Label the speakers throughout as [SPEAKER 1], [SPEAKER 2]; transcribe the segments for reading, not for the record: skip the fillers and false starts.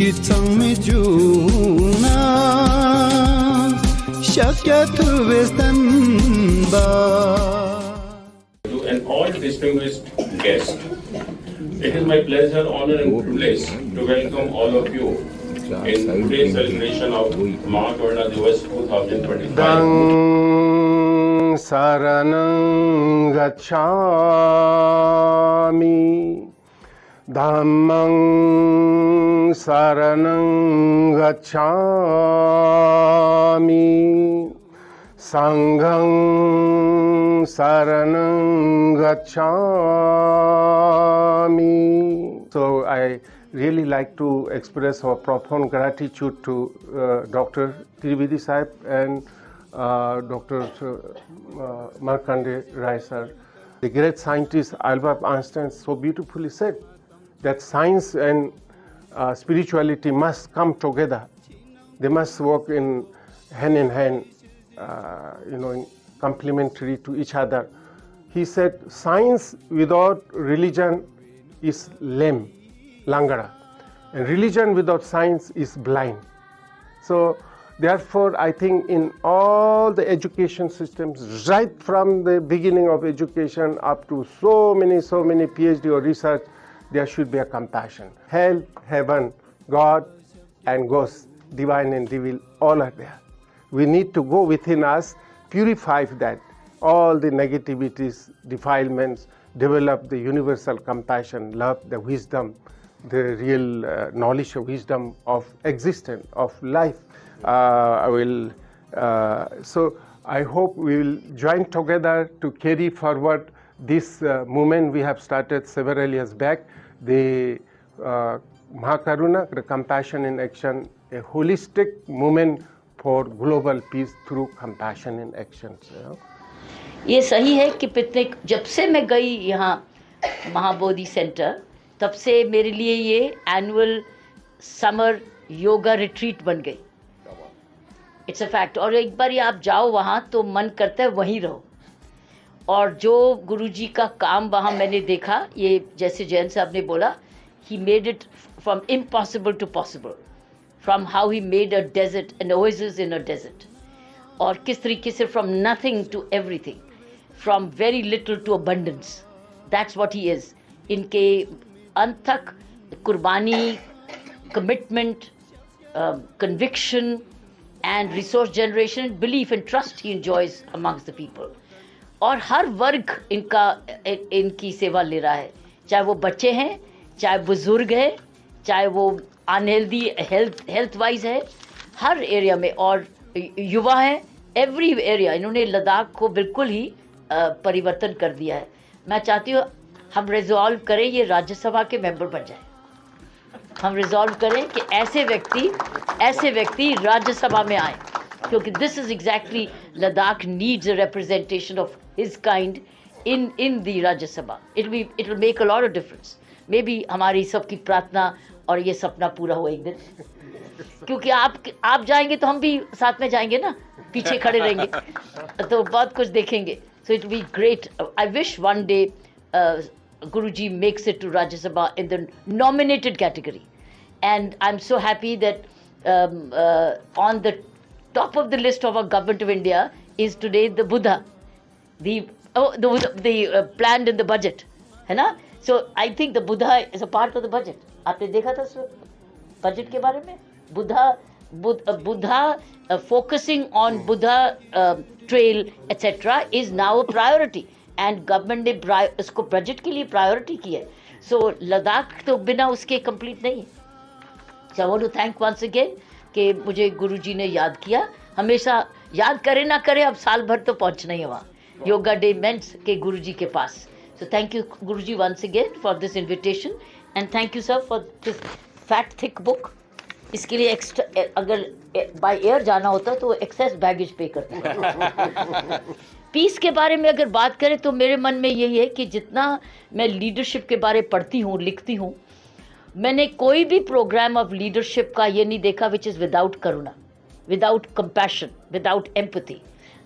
[SPEAKER 1] Kitsamijuna Shakyatuvestamba.
[SPEAKER 2] To and all distinguished guests, it is my pleasure, honor and privilege to welcome all of you in today's celebration of Mahakaruna Divas 2025.
[SPEAKER 3] Dang saranang gacchami Dhammang saranang gacchami Sanghang saranang gacchami. So I really like to express our profound gratitude to Dr. Trivedi Sahib and Dr. Markandeya Rai sir. The great scientist Albert Einstein so beautifully said that science and spirituality must come together. They must work in hand, complementary to each other. He said, science without religion is lame, langara, and religion without science is blind. So therefore, I think in all the education systems, right from the beginning of education up to so many PhD or research, there should be a compassion. Hell, heaven, God and ghosts, divine and devil, all are there. We need to go within us, purify that, all the negativities, defilements, develop the universal compassion, love, the wisdom, the real knowledge of wisdom of existence, of life. So I hope we will join together to carry forward this movement we have started several years back, the Mahakaruna, the Compassion in Action, a holistic movement for global peace through compassion in action.
[SPEAKER 4] ये सही है कि पिछले जब से मैं गई यहाँ महाबोधि सेंटर, तब से मेरे लिए ये एनुअल समर योगा रिट्रीट बन गई. It's a fact. और एक बार आप जाओ वहाँ तो मन करता है वहीं रहो. और जो गुरुजी का काम वहाँ मैंने देखा, ये जैसे जैन साहब ने बोला, he made it from impossible to possible, from how he made a desert an oasis in a desert, और किस तरीके से from nothing to everything, from very little to abundance. That's what he is. इनके अनथक कुर्बानी, commitment, conviction and resource generation, belief and trust he enjoys amongst the people. और हर वर्ग इनकी सेवा ले रहा है, चाहे वो बच्चे हैं, चाहे बुजुर्ग है, चाहे वो अनहेल्दी हेल्थ वाइज है, हर एरिया में, और युवा है, एवरी एरिया. इन्होंने लद्दाख को बिल्कुल ही परिवर्तन कर दिया है. मैं चाहती हूँ हम रिजॉल्व करें ये राज्यसभा के मेंबर बन जाए. हम रिजॉल्व करें कि ऐसे व्यक्ति राज्यसभा में आए, क्योंकि this is exactly Ladakh needs a representation of his kind in the Rajya Sabha. It will make a lot of difference. May be हमारी सबकी प्रार्थना और ये सपना पूरा हो एक दिन, क्योंकि आप जाएंगे तो हम भी साथ में जाएंगे ना, पीछे खड़े रहेंगे तो बहुत कुछ देखेंगे. So it will be great. I wish one day Guruji makes it to Rajya Sabha in the nominated category, and I'm so happy that on the top of the list of our government of India is today the Buddha, the planned in the budget, है ना? So I think the Buddha is a part of the budget. आपने देखा था budget के बारे में? Buddha focusing on Buddha trail etc. is now a priority. And government ने इसको बजट के लिए प्रायोरिटी की है. सो लद्दाख तो बिना उसके कंप्लीट नहीं है. So I want to thank once again कि मुझे गुरुजी ने याद किया. हमेशा याद करे ना करे, अब साल भर तो पहुंचना ही है वहाँ योगा डे मेंस के गुरुजी के पास. So thank you Guruji once again for this invitation, and thank you sir for this fat thick book. इसके लिए एक्स्ट्रा अगर बाय एयर जाना होता तो एक्सेस बैगेज पे करता. पीस के बारे में अगर बात करें तो मेरे मन में यही है कि जितना मैं लीडरशिप के बारे पढ़ती हूँ, लिखती हूँ, मैंने कोई भी प्रोग्राम ऑफ लीडरशिप का ये नहीं देखा which is without karuna, without compassion, without empathy.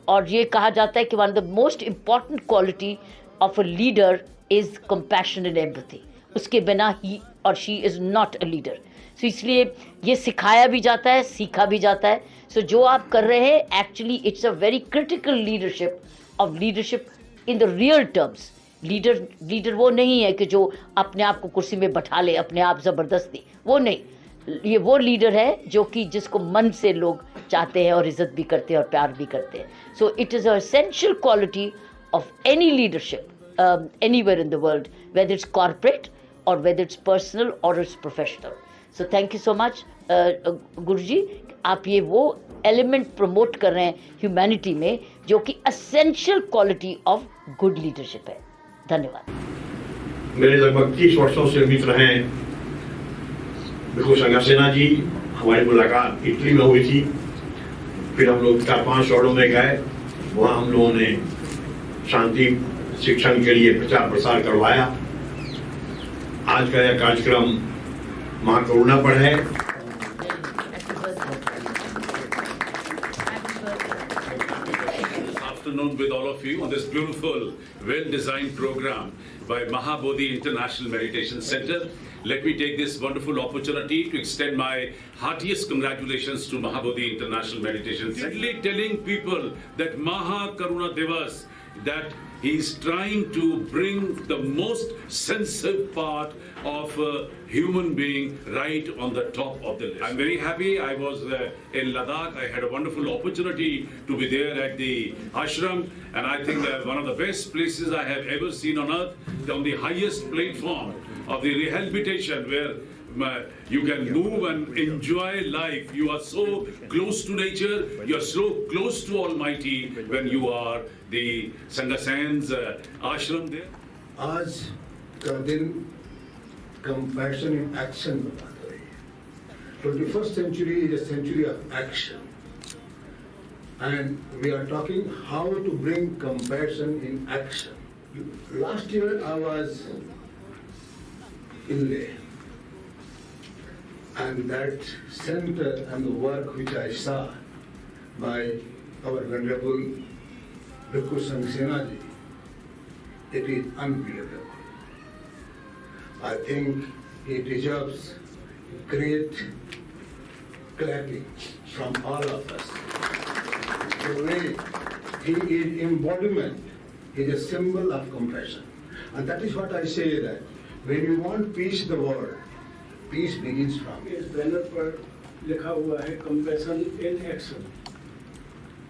[SPEAKER 4] और ये कहा जाता है कि one of the most important quality of a leader is compassion and empathy. उसके बिना ही और she is not a leader. So इसलिए ये सिखाया भी जाता है, सीखा भी जाता है. सो जो आप कर रहे हैं actually it's a very critical leadership in the real terms. Leader वो नहीं है कि जो अपने आप को कुर्सी में बैठा ले अपने आप ज़बरदस्ती, वो नहीं. ये वो लीडर है जो कि जिसको मन से लोग चाहते हैं और इज़्ज़त भी करते हैं और प्यार भी करते हैं. So it is a essential quality of any leadership anywhere in the world, whether it's corporate or whether it's personal or it's professional. So thank you so much, गुरुजी. आप ये वो एलिमेंट प्रमोट कर रहे हैं ह्यूमैनिटी में जो कि essential quality of good leadership है. धन्यवाद.
[SPEAKER 1] मेरे लगभग 30 वर्षों से मित्र हैं भिक्खु संघसेना जी. हमारी मुलाकात इटली में हुई थी. फिर हम लोग 4-5 शहरों में गए. वहाँ हम लोगों ने शांति शिक्षण के लिए प्रचार प्रसार करवाया. आज का यह कार्यक्रम महाकरुणा पर है.
[SPEAKER 5] Afternoon with all of you on this beautiful, well-designed program by Mahabodhi International Meditation Center. Let me take this wonderful opportunity to extend my heartiest congratulations to Mahabodhi International Meditation Center. Telling people that Maha Karuna Divas, that he is trying to bring the most sensitive part of a human being right on the top of the list. I'm very happy. I was in Ladakh. I had a wonderful opportunity to be there at the ashram, and I think that one of the best places I have ever seen on earth, on the highest platform of the rehabilitation, where you can move and enjoy life. You are so close to nature. You are so close to Almighty when you are the Sangasen's ashram there.
[SPEAKER 6] आज का दिन compassion in action बताता है. 21st century is a century of action, and we are talking how to bring compassion in action. Last year I was in Leh, and that center and the work which I saw by our venerable Bhikkhu Sanghasena ji, it is unbelievable. I think he deserves great clapping from all of us. The way he is embodiment, he is a symbol of compassion. And that is what I say, that when you want peace in the world, peace begins from.
[SPEAKER 7] इस banner पर लिखा हुआ है compassion in action.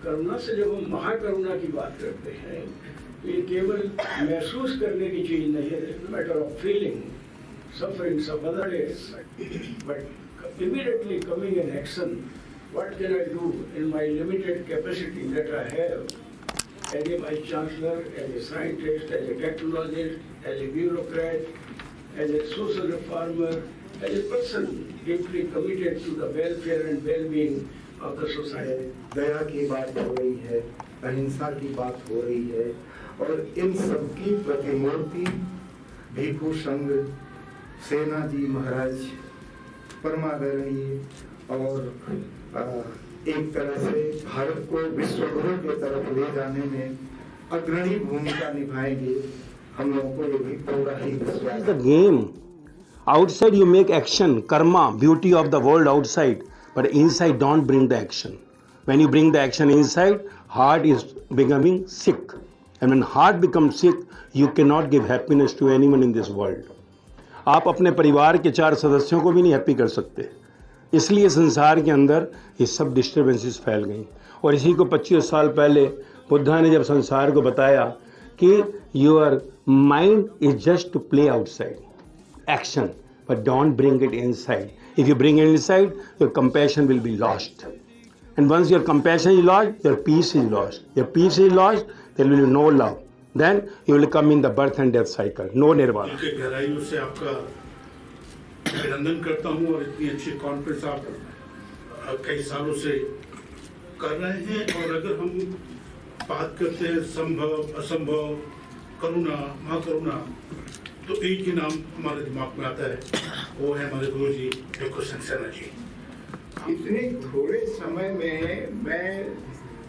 [SPEAKER 7] करुणा से जब हम महाकरुणा की बात करते हैं तो ये केवल महसूस करने की चीज नहीं है. It's matter of feeling sufferings of others, but immediately coming in action. What can I do in my limited capacity that I have as a vice chancellor, as a scientist, as a technologist, as a bureaucrat, as a social reformer, as a person deeply committed to the welfare and well-being of the society.
[SPEAKER 8] दया की बात हो रही है, अहिंसा की बात हो रही है, और इन सबकी प्रतिमूर्ति भिक्खु संघसेना जी महाराज परमादरणीय और एक तरह से भारत को विश्व गुरु के तरफ ले जाने में अग्रणी भूमिका निभाएंगे. हम लोगों को ये भी पूरा ही विश्वास है.
[SPEAKER 9] The game outside you make action, karma, beauty of the world outside, but inside don't bring the action. When you bring the action inside, heart is becoming sick, and when heart becomes sick, you cannot give happiness to anyone in this world. आप अपने परिवार के 4 सदस्यों को भी नहीं happy कर सकते. इसलिए संसार के अंदर ये सब डिस्टर्बेंसेस फैल गई. और इसी को 25 साल पहले बुद्धा ने जब संसार को बताया कि your mind is just to play outside action, but don't bring it inside. If you bring it inside, your compassion will be lost, and once your compassion is lost, your peace is lost. Your peace is lost, there will be no love. Then you will come in the birth and death cycle. No nirvana.
[SPEAKER 1] गहराइयों से आपका अभिनंदन करता हूँ, और इतनी अच्छी conference आप कई सालों से कर रहे हैं. और अगर हम बात करते हैं संभव असंभव करुणा महाकरुणा, तो एक ही नाम हमारे दिमाग में आता है, वो है हमारे गुरु जी भिक्खु संघसेना जी.
[SPEAKER 6] इतने थोड़े समय में मैं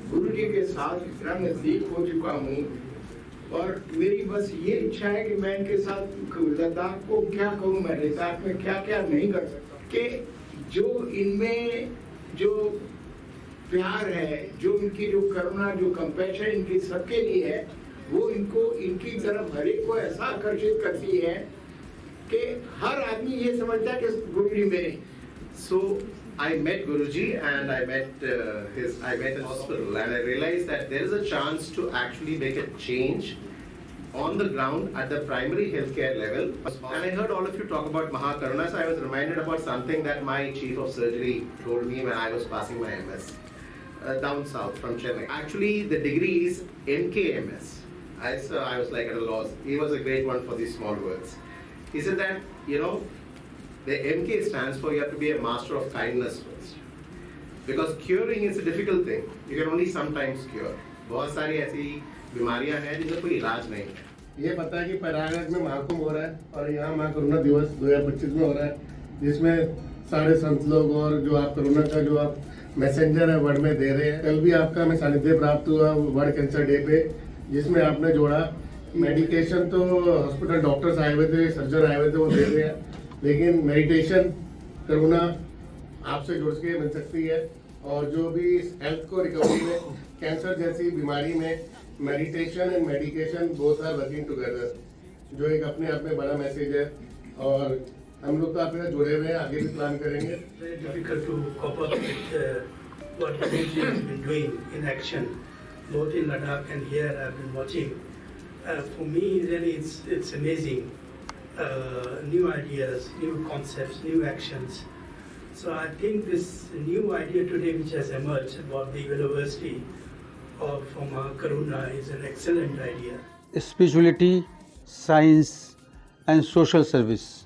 [SPEAKER 6] गुरु जी के साथ इतना नजदीक हो चुका हूँ, और मेरी बस ये इच्छा है कि मैं इनके साथ लद्दाख को क्या कहूँ, मैं लद्दाख में क्या क्या नहीं कर सकता. कि जो इनमें जो प्यार है, जो इनकी जो करुणा, जो कंपैशन इनकी सबके लिए है, वो इनको इनकी तरफ हर एक को ऐसा आकर्षित करती है कि हर आदमी ये समझता है कि गुरुजी मेरे।
[SPEAKER 10] So I met Guruji and I met his hospital, and I realized that there is a chance to actually make a change on the ground at the primary healthcare level. And I heard all of you talk about Mahakaruna, so I was reminded about something that my chief of surgery told me when I was passing my MS down south from Chennai. Actually, the degree is MKMS. I was like at a loss. He was a great one for these small words. He said that, the MK stands for you have to be a master of kindness first. Because curing is a difficult thing. You can only sometimes cure. बहुत सारी ऐसी बीमारियां हैं जिनका कोई इलाज नहीं है।
[SPEAKER 3] ये पता है कि प्रयागराज में महाकुंभ हो रहा है और यहाँ महाकरुणा दिवस 2025 में हो रहा है, जिसमें सारे संत लोग और जो आप करुणा का जो आप मैसेंजर है वर्ल्ड में दे रहे हैं। कल भी आपका हमें सानिध्य प्राप्त हुआ वर्ल्ड कैंसर डे पे, जिसमें आपने जोड़ा मेडिकेशन तो हॉस्पिटल डॉक्टर्स आए हुए थे, सर्जन आए हुए थे, वो दे रहे हैं, लेकिन मेडिटेशन करुणा आपसे जुड़ के मिल सकती है। और जो भी हेल्थ को रिकवरी में कैंसर जैसी बीमारी में meditation and medication both are working together, जो एक अपने आप में बड़ा मैसेज है। और हम लोग तो आपके साथ जुड़े हुए हैं, आगे भी प्लान करेंगे।
[SPEAKER 7] Very difficult to cope up with what Guruji has been doing in action, both in Ladakh and here. I've been watching. For me, really, it's amazing. New ideas, new concepts, new actions. So I think this new idea today which has emerged about the University of Mahakaruna is an excellent idea.
[SPEAKER 11] Spirituality, science and social service,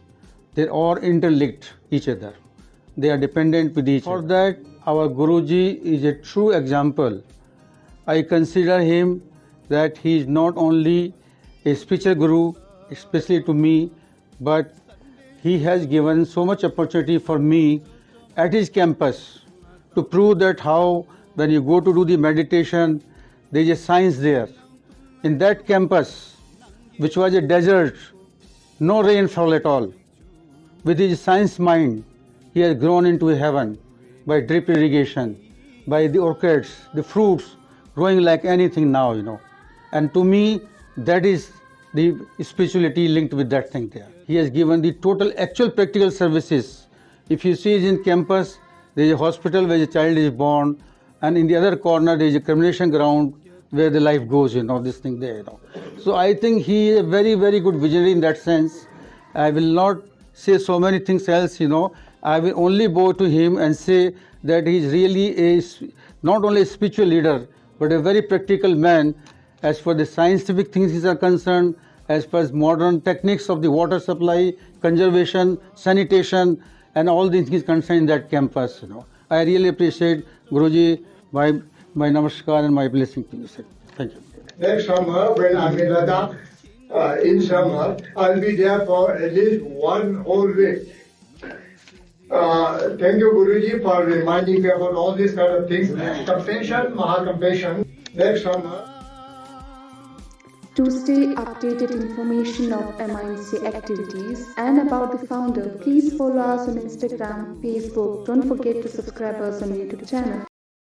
[SPEAKER 11] they're all interlinked each other. They are dependent with each other. For that, our Guruji is a true example. I consider him that he is not only a spiritual guru, especially to me, but he has given so much opportunity for me at his campus to prove that how when you go to do the meditation, there is a science there. In that campus, which was a desert, no rainfall at all, with his science mind, he has grown into a heaven by drip irrigation, by the orchids, the fruits growing like anything now, And to me, that is the spirituality linked with that thing there. He has given the total actual practical services. If you see in campus, there is a hospital where a child is born, and in the other corner there is a cremation ground where the life goes, this thing there, So I think he is a very, very good visionary in that sense. I will not say so many things else, I will only bow to him and say that he is really not only a spiritual leader, but a very practical man as far as the scientific things are concerned, as far as modern techniques of the water supply, conservation, sanitation, and all these things concerned in that campus. I really appreciate Guruji, my namaskar and my blessing to you, sir. Thank you.
[SPEAKER 12] Next summer, when I'm in Ladakh, in summer, I'll be there for at least one whole week. Thank you, Guruji, for reminding me about all these kind of things. Compassion, Mahacompassion. Next summer.
[SPEAKER 13] To stay updated information of MINC activities and about the founder, please follow us on Instagram, Facebook. Don't forget to subscribe us on YouTube channel.